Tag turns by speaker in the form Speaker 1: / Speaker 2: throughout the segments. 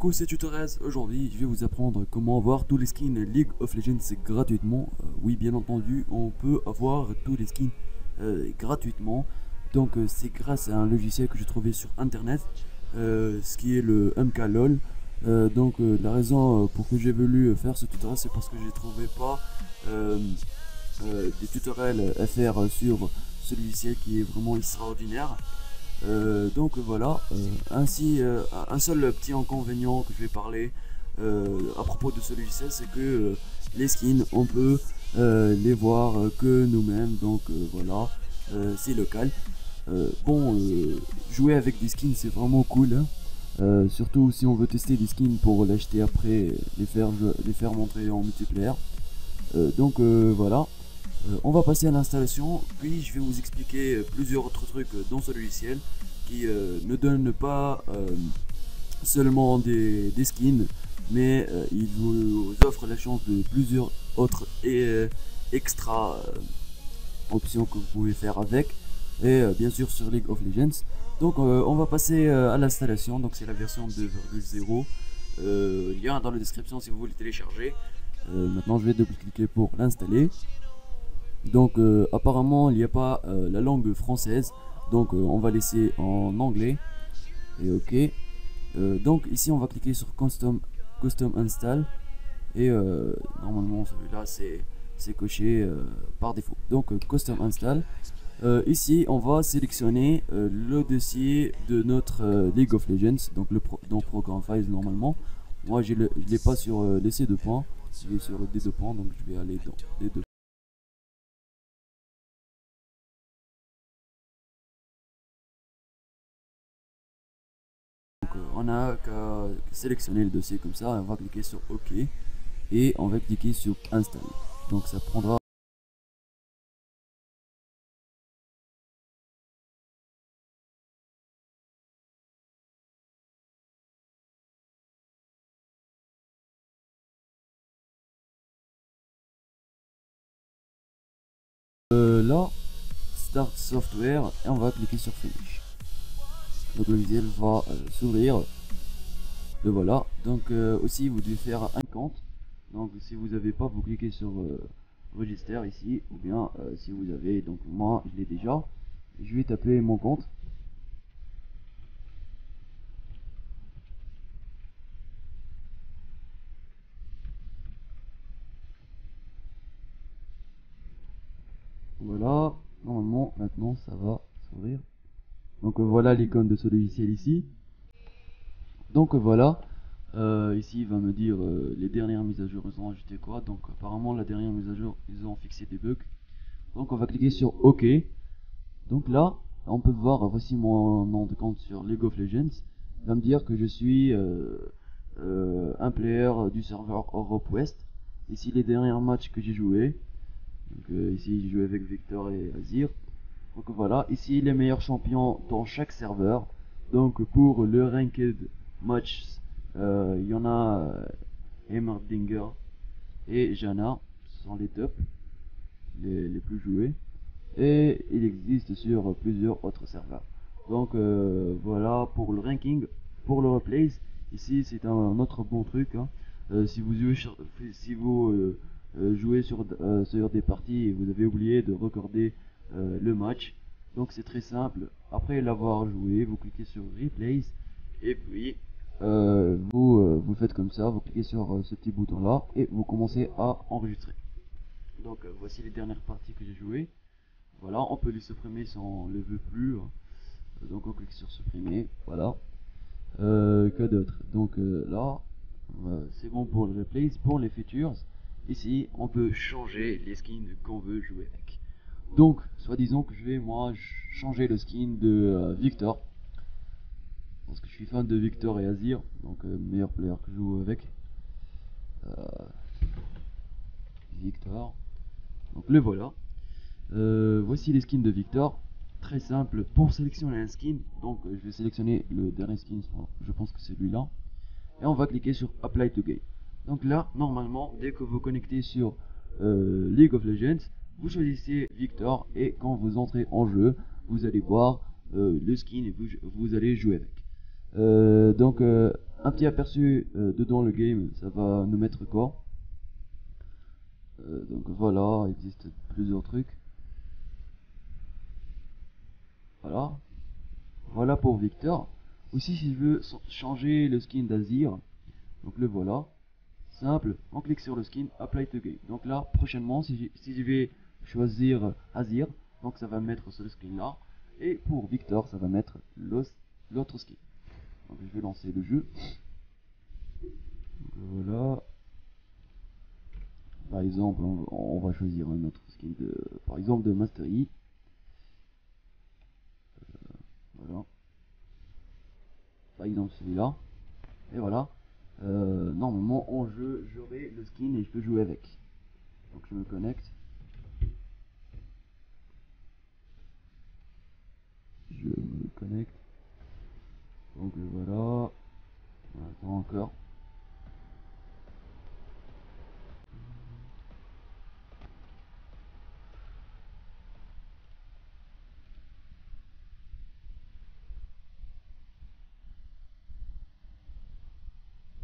Speaker 1: Coucou, c'est Tutorez. Aujourd'hui, je vais vous apprendre comment avoir tous les skins League of Legends gratuitement. Oui, bien entendu, on peut avoir tous les skins gratuitement. Donc, c'est grâce à un logiciel que j'ai trouvé sur internet, ce qui est le MKLOL. La raison pour que j'ai voulu faire ce tutoriel, c'est parce que j'ai trouvé pas euh, des tutoriels à faire sur ce logiciel qui est vraiment extraordinaire. Voilà, ainsi un seul petit inconvénient que je vais parler à propos de ce logiciel, c'est que les skins on peut les voir que nous-mêmes, voilà, c'est local. Jouer avec des skins c'est vraiment cool, hein. Surtout si on veut tester des skins pour l'acheter après, les faire montrer en multiplayer. Voilà. On va passer à l'installation, puis je vais vous expliquer plusieurs autres trucs dans ce logiciel qui ne donne pas seulement des skins, mais il vous offre la chance de plusieurs autres extra options que vous pouvez faire avec, et bien sûr sur League of Legends. On va passer à l'installation, donc c'est la version 2.0. Lien dans la description si vous voulez télécharger. Maintenant je vais double-cliquer pour l'installer. Apparemment il n'y a pas la langue française, on va laisser en anglais et ok. Ici on va cliquer sur custom install et normalement celui-là c'est coché par défaut. Custom install. Ici on va sélectionner le dossier de notre League of Legends, dans Program Files normalement. Moi je l'ai pas sur les C2 points, je vais sur le D2 points, donc je vais aller dans D2. On a qu'à sélectionner le dossier comme ça, on va cliquer sur OK et on va cliquer sur Install. Donc ça prendra là, Start Software, et on va cliquer sur Finish. Donc le visuel va s'ouvrir. Et voilà. Aussi vous devez faire un compte. Donc si vous n'avez pas, vous cliquez sur Register ici, ou bien si vous avez, donc moi je l'ai déjà. Je vais taper mon compte. Voilà, normalement maintenant ça va s'ouvrir. Voilà l'icône de ce logiciel ici. Voilà, ici il va me dire les dernières mises à jour ils ont ajouté quoi. Donc apparemment la dernière mise à jour ils ont fixé des bugs. Donc on va cliquer sur OK. Donc là on peut voir, voici mon nom de compte sur League of Legends. Il va me dire que je suis un player du serveur Europe West. Ici les derniers matchs que j'ai joué. Ici j'ai joué avec Victor et Azir. Donc voilà, ici les meilleurs champions dans chaque serveur. Donc pour le ranked match, il y en a Heimerdinger et Jana, ce sont les tops, les plus joués. Et il existe sur plusieurs autres serveurs. Voilà pour le ranking, pour le replays. Ici c'est un autre bon truc, hein. Si vous jouez sur des parties et vous avez oublié de recorder le match, donc c'est très simple. Après l'avoir joué, vous cliquez sur Replays et puis vous faites comme ça, vous cliquez sur ce petit bouton là et vous commencez à enregistrer. Voici les dernières parties que j'ai jouées. Voilà, on peut les supprimer si on ne le veut plus. Donc on clique sur supprimer, voilà. Que d'autre. Là, c'est bon pour le replays. Pour les features, ici on peut changer les skins qu'on veut jouer avec. Donc, soit disons que je vais moi changer le skin de Victor, parce que je suis fan de Victor et Azir, meilleur player que je joue avec. Victor. Donc le voilà. Voici les skins de Victor. Très simple pour sélectionner un skin. Je vais sélectionner le dernier skin, je pense que c'est celui-là. Et on va cliquer sur Apply to Game. Donc là, normalement, dès que vous connectez sur League of Legends, vous choisissez Victor et quand vous entrez en jeu, vous allez voir le skin et vous allez jouer avec. Donc un petit aperçu dedans le game, ça va nous mettre quoi. Donc voilà, il existe plusieurs trucs. Voilà pour Victor. Aussi, si je veux changer le skin d'Azir, donc le voilà. Simple, on clique sur le skin, apply to game. Donc là, prochainement, si je vais choisir Azir, donc ça va mettre ce skin là. Et pour Victor, ça va mettre l'autre skin. Donc je vais lancer le jeu. Donc voilà. Par exemple, on va choisir un autre skin par exemple de Master Yi. Voilà. Par exemple celui-là. Et voilà. Normalement en jeu, j'aurai le skin et je peux jouer avec. Donc je me connecte. Donc voilà. On attend encore.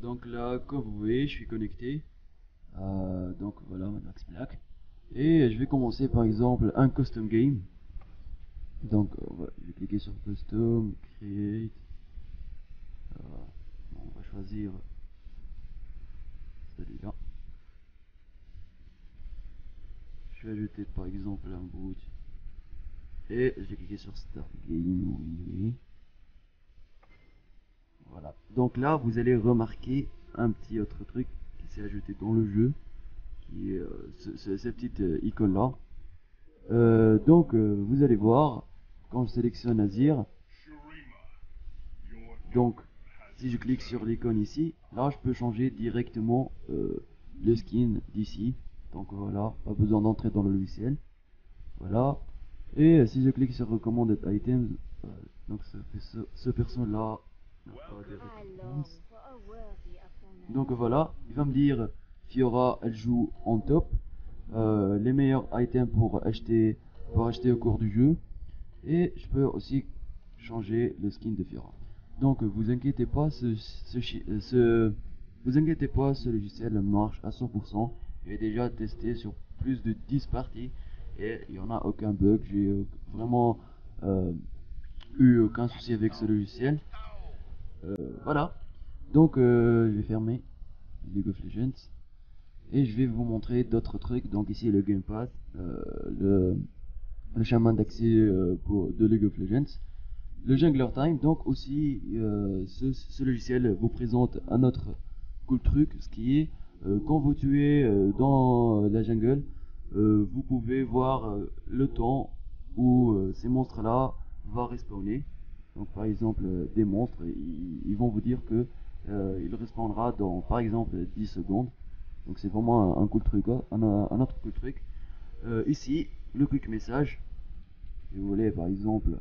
Speaker 1: Donc là, comme vous voyez, je suis connecté. Donc voilà, Max Black. Et je vais commencer par exemple un custom game. Donc je vais cliquer sur custom, create. On va choisir celui-là. Je vais ajouter par exemple un boot. Et je vais cliquer sur start game. Oui. Voilà. Donc là, vous allez remarquer un petit autre truc qui s'est ajouté dans le jeu, qui est cette petite icône là. Donc vous allez voir, quand je sélectionne Azir, donc si je clique sur l'icône ici, là je peux changer directement le skin d'ici. Donc voilà, pas besoin d'entrer dans le logiciel. Voilà. Et si je clique sur recommanded items, donc ce perso là n'a pas de récompense. Donc voilà, il va me dire Fiora, elle joue en top. Les meilleurs items pour acheter au cours du jeu. Et je peux aussi changer le skin de Fiora. Donc vous inquiétez pas, vous inquiétez pas, ce logiciel marche à 100%. J'ai déjà testé sur plus de 10 parties et il n'y en a aucun bug. J'ai vraiment eu aucun souci avec ce logiciel. Voilà. Donc je vais fermer League of Legends et je vais vous montrer d'autres trucs. Donc ici le Game Pass, le chemin d'accès de League of Legends, le Jungler Time. Donc aussi ce logiciel vous présente un autre cool truc, ce qui est quand vous tuez dans la jungle, vous pouvez voir le temps où ces monstres là vont respawner. Donc par exemple des monstres, ils vont vous dire que il respawnera dans par exemple 10 secondes. Donc c'est vraiment un cool truc, un autre cool truc. Ici le quick message, si vous voulez par exemple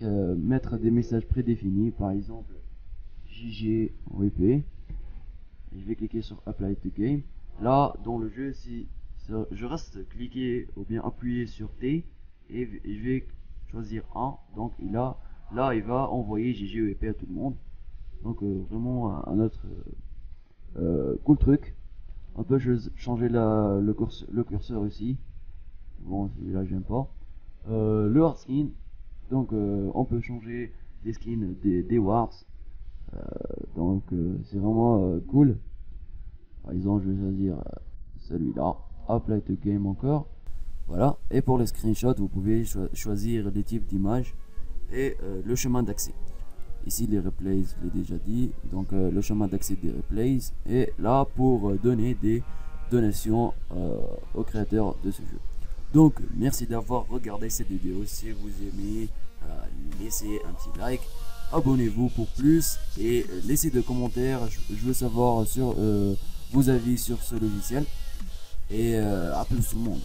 Speaker 1: mettre des messages prédéfinis, par exemple JG VP, je vais cliquer sur Apply to Game. Là dans le jeu, si je reste cliquer ou bien appuyer sur T et je vais choisir 1, donc là il va envoyer GGEP à tout le monde. Donc vraiment un autre cool truc. On peut changer le curseur ici. Bon, celui-là j'aime pas. Le hard skin, donc on peut changer les skins des wards. Donc c'est vraiment cool. Par exemple, je vais choisir celui-là. Apply to game encore. Voilà. Et pour les screenshots, vous pouvez choisir les types d'images et le chemin d'accès. Ici les replays, je l'ai déjà dit. Donc le chemin d'accès des replays. Et là pour donner des donations aux créateurs de ce jeu. Donc merci d'avoir regardé cette vidéo. Si vous aimez, laissez un petit like. Abonnez-vous pour plus et laissez des commentaires. Je veux savoir sur vos avis sur ce logiciel. Et à plus tout le monde.